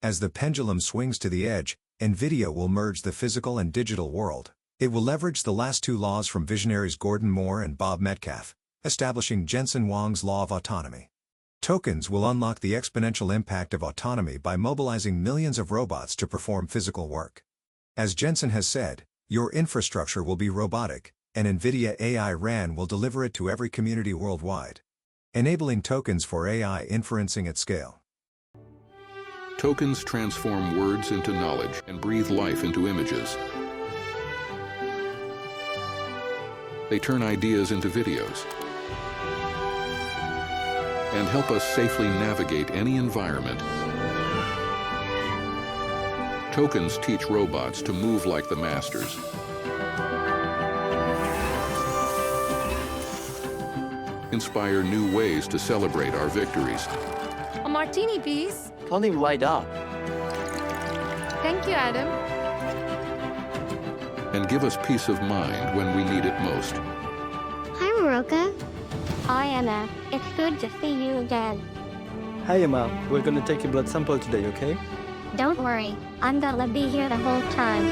As the pendulum swings to the edge, NVIDIA will merge the physical and digital world. It will leverage the last two laws from visionaries Gordon Moore and Bob Metcalfe, establishing Jensen Huang's law of autonomy. Tokens will unlock the exponential impact of autonomy by mobilizing millions of robots to perform physical work. As Jensen has said, your infrastructure will be robotic, and NVIDIA AI RAN will deliver it to every community worldwide. Enabling tokens for AI inferencing at scale. Tokens transform words into knowledge and breathe life into images. They turn ideas into videos and help us safely navigate any environment. Tokens teach robots to move like the masters. Inspire new ways to celebrate our victories. A martini, please. Tony, right up. Thank you, Adam. And give us peace of mind when we need it most. Hi, Maroka. Hi, Anna. It's good to see you again. Hi, Emma. We're gonna take a blood sample today, okay? Don't worry. I'm gonna be here the whole time.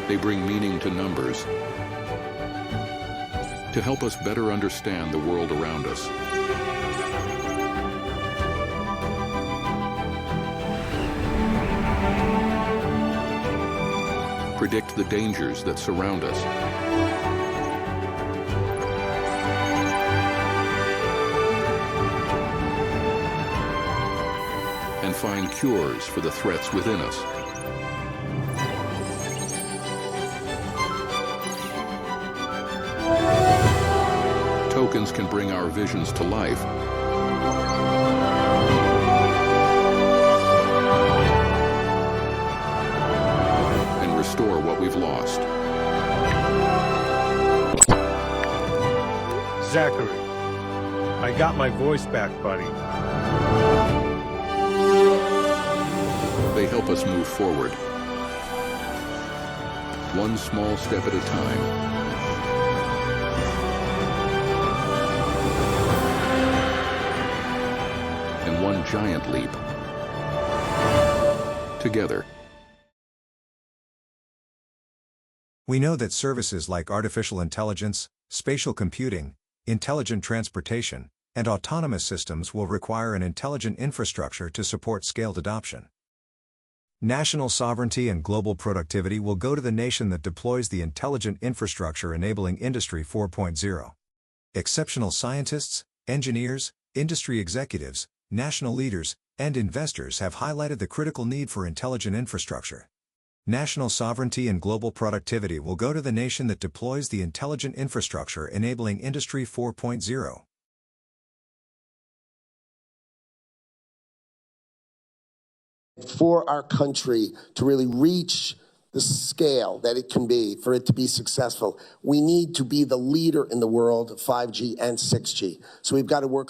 They bring meaning to numbers to help us better understand the world around us. Predict the dangers that surround us. And find cures for the threats within us. Tokens can bring our visions to life and restore what we've lost. Zachary, I got my voice back, buddy. They help us move forward, one small step at a time. And one giant leap together. We know that services like artificial intelligence, spatial computing, intelligent transportation, and autonomous systems will require an intelligent infrastructure to support scaled adoption. National sovereignty and global productivity will go to the nation that deploys the intelligent infrastructure enabling Industry 4.0. Exceptional scientists, engineers, industry executives, national leaders, and investors have highlighted the critical need for intelligent infrastructure. National sovereignty and global productivity will go to the nation that deploys the intelligent infrastructure enabling Industry 4.0. For our country to really reach the scale that it can be, for it to be successful, we need to be the leader in the world of 5G and 6G. So we've got to work